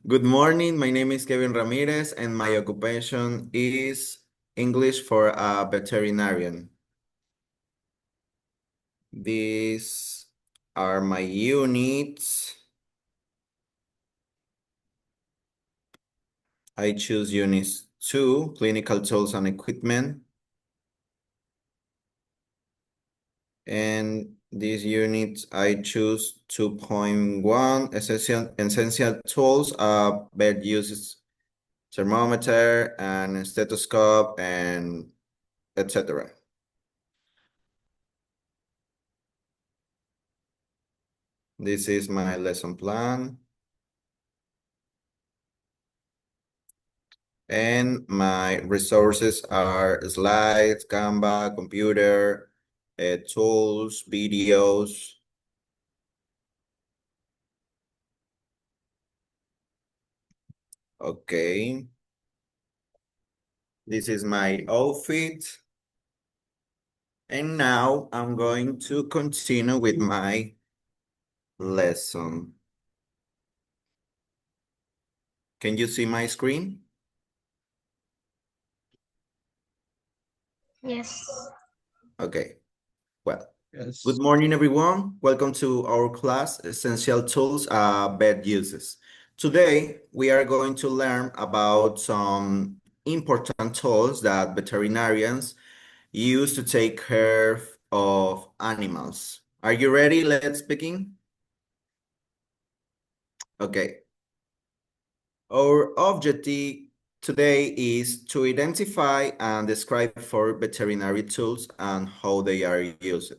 Good morning. My name is Kevin Ramirez, and my occupation is English for a veterinarian. These are my units. I choose units 2, clinical tools and equipment. And these units, I choose 2.1, essential tools, vet uses thermometer and stethoscope and etc. This is my lesson plan. And my resources are slides, Canva, computer, tools, videos. Okay. This is my outfit. And now I'm going to continue with my lesson. Can you see my screen? Yes. Okay. Well, Yes. good morning, everyone. Welcome to our class, Essential Tools, Vet Uses. Today, we are going to learn about some important tools that veterinarians use to take care of animals. Are you ready? Let's begin. Okay. Our objective today is to identify and describe four veterinary tools and how they are used.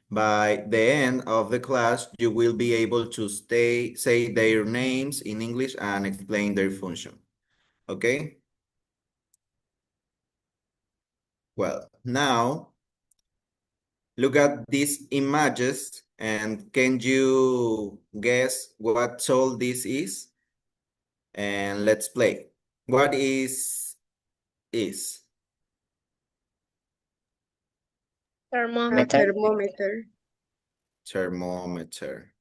By the end of the class, you will be able to say their names in English and explain their function. Okay? Well, now look at these images and can you guess what tool this is? And let's play. What is? Thermometer. Thermometer. Thermometer.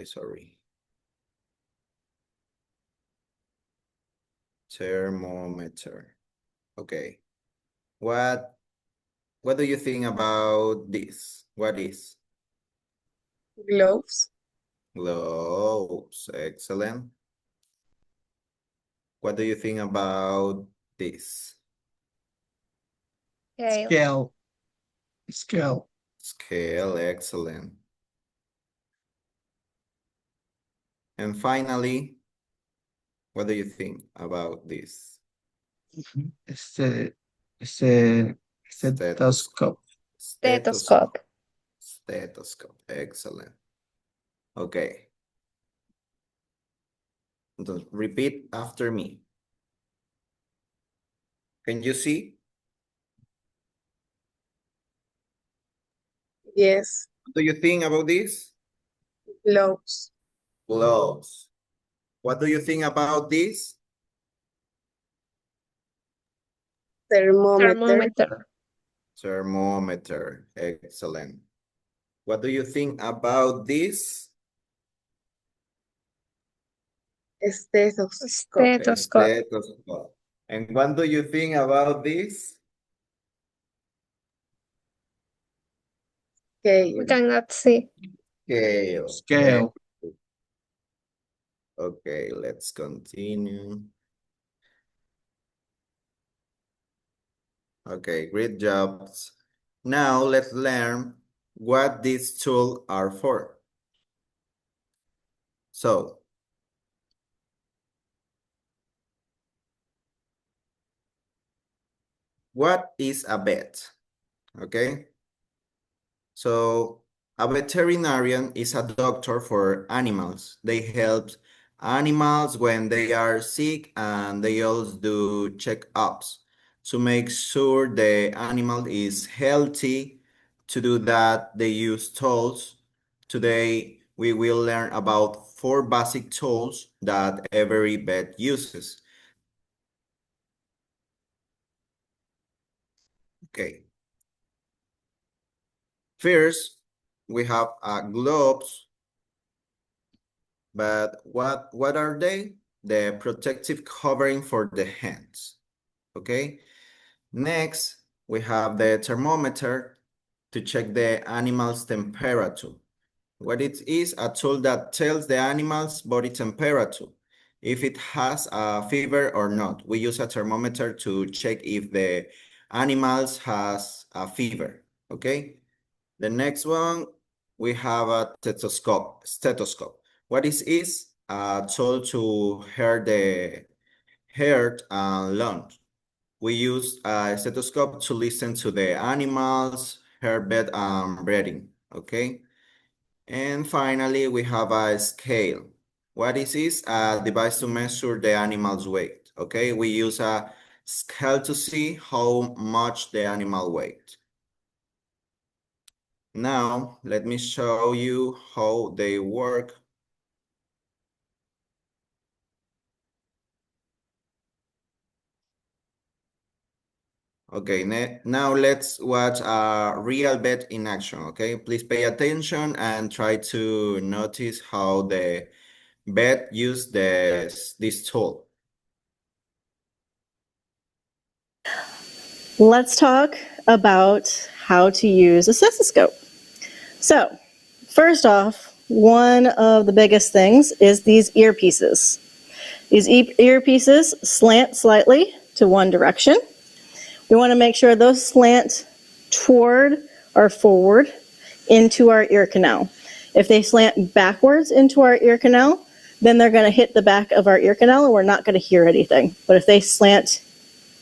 Sorry. Thermometer. Okay. What do you think about this? What is? Gloves. Gloves. Excellent. What do you think about this? Scale. Scale. Scale. Excellent. And finally, what do you think about this? Este, este, Stethoscope. stethoscope. Stethoscope. Stethoscope. Excellent. Okay. Repeat after me. Can you see? Yes. What do you think about this? Gloves. Gloves. What do you think about this? Thermometer. Thermometer. Thermometer. Excellent. What do you think about this? Stethoscope. Stethoscope. Stethoscope. And what do you think about this? Scale. We cannot see. Scale. Scale. Okay, let's continue. Okay, great jobs. Now let's learn what these tools are for. So, what is a vet? Okay. So a veterinarian is a doctor for animals. They help animals when they are sick and they also do checkups to make sure the animal is healthy. To do that, they use tools. Today, we will learn about four basic tools that every vet uses. Okay. First, we have gloves. But what are they? The protective covering for the hands. Okay. Next, we have the thermometer to check the animal's temperature. What it is, a tool that tells the animal's body temperature, if it has a fever or not. We use a thermometer to check if the animals has a fever, okay? The next one, we have a stethoscope. What is a tool to hear the heart and lungs. We use a stethoscope to listen to the animals, heartbeat and breathing, okay? And finally, we have a scale. What is this? A device to measure the animal's weight, okay? We use a scale to see how much the animal weighs. Now, let me show you how they work. Okay, now let's watch a real vet in action, okay? Please pay attention and try to notice how the vet use this tool. Let's talk about how to use a stethoscope. So, first off, one of the biggest things is these earpieces. These earpieces slant slightly to one direction. We want to make sure those slant toward or forward into our ear canal. If they slant backwards into our ear canal, then they're going to hit the back of our ear canal and we're not going to hear anything. But if they slant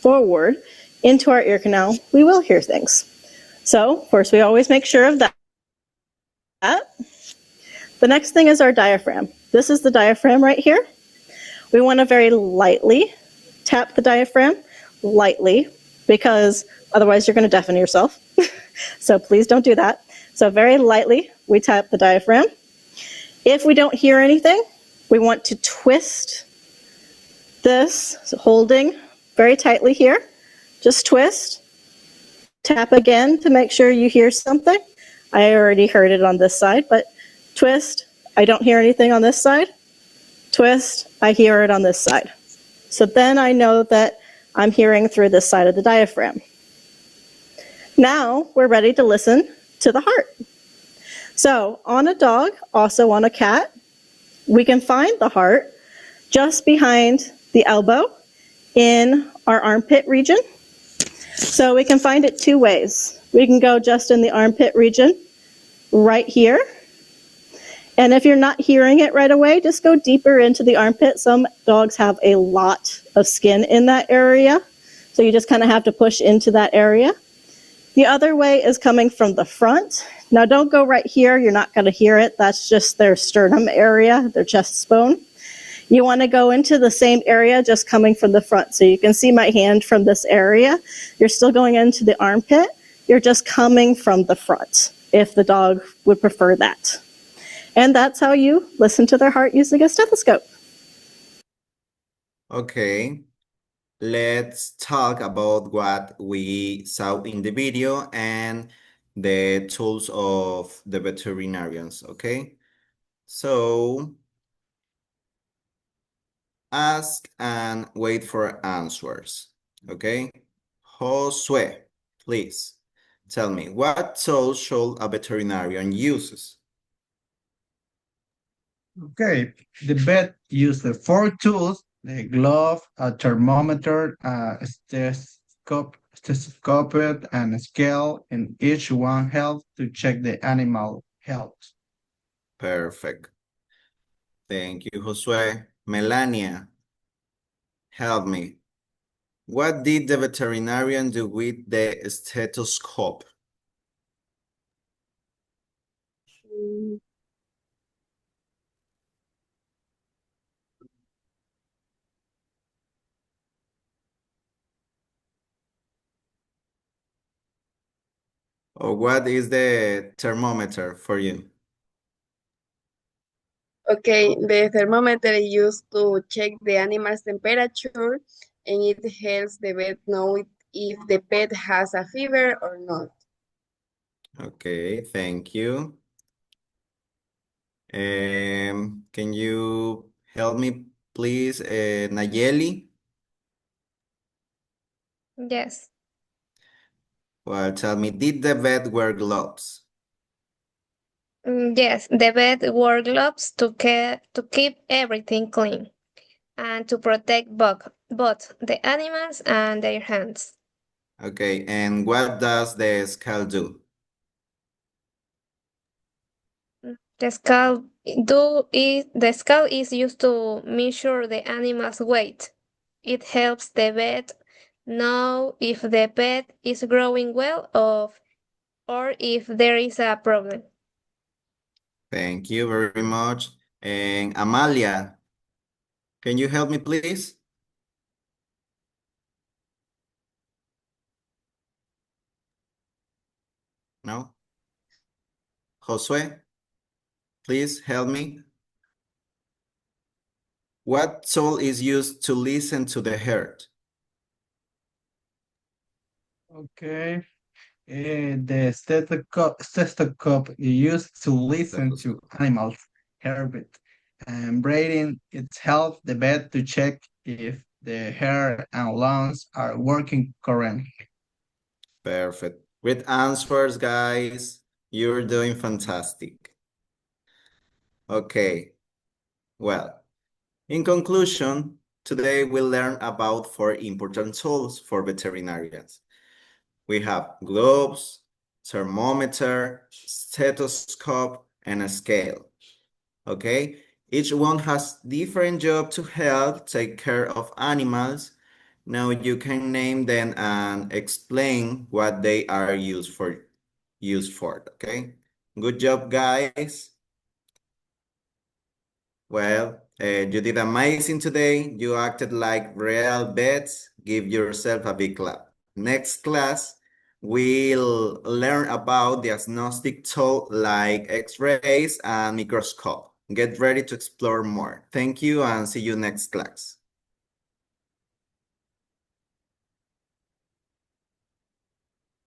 forward into our ear canal, we will hear things. So, of course, we always make sure of that. The next thing is our diaphragm. This is the diaphragm right here. We want to very lightly tap the diaphragm, lightly, because otherwise you're going to deafen yourself. So please don't do that. So very lightly, we tap the diaphragm. If we don't hear anything, we want to twist this, so holding very tightly here. Just twist. Tap again to make sure you hear something. I already heard it on this side, but twist. I don't hear anything on this side. Twist. I hear it on this side. So then I know that I'm hearing through this side of the diaphragm. Now we're ready to listen to the heart. So on a dog, also on a cat, we can find the heart just behind the elbow in our armpit region. So we can find it two ways. We can go just in the armpit region right here. And if you're not hearing it right away, just go deeper into the armpit. Some dogs have a lot of skin in that area, so you just kind of have to push into that area. The other way is coming from the front. Now don't go right here, you're not going to hear it. That's just their sternum area, their chest bone. You want to go into the same area just coming from the front. So you can see my hand from this area. You're still going into the armpit. You're just coming from the front, if the dog would prefer that. And that's how you listen to their heart using a stethoscope. Okay, let's talk about what we saw in the video and the tools of the veterinarians, okay? So, ask and wait for answers, okay? Josue, please tell me, what tools should a veterinarian use? Okay, the vet used the four tools: the glove, a thermometer, a stethoscope, and a scale, and each one helps to check the animal health. Perfect. Thank you, Josue. Melania, help me. What did the veterinarian do with the stethoscope? Mm, Or what is the thermometer for you? Okay, the thermometer is used to check the animal's temperature, and it helps the vet know if the pet has a fever or not. Okay, thank you. Can you help me, please, Nayeli? Yes. Well, tell me, did the vet wear gloves? Yes, the vet wore gloves to keep everything clean and to protect both the animals and their hands. Okay, and what does the scale do? The scale is used to measure the animal's weight. It helps the vet know if the pet is growing well or if there is a problem. Thank you very much. And Amalia, can you help me, please? No? Josue, please help me. What tool is used to listen to the herd? Okay. The stethoscope is used to listen to animals' heartbeat and breathing. It helps the vet to check if the heart and lungs are working correctly. Perfect. Great answers, guys. You're doing fantastic. Okay, well, in conclusion, today we'll learn about 4 important tools for veterinarians. We have gloves, thermometer, stethoscope, and a scale. Okay, each one has different job to help take care of animals. Now you can name them and explain what they are used for. Okay, good job, guys. Well, you did amazing today. You acted like real vets. Give yourself a big clap. Next class, we'll learn about diagnostic tool like X-rays and microscope. Get ready to explore more. Thank you and see you next class.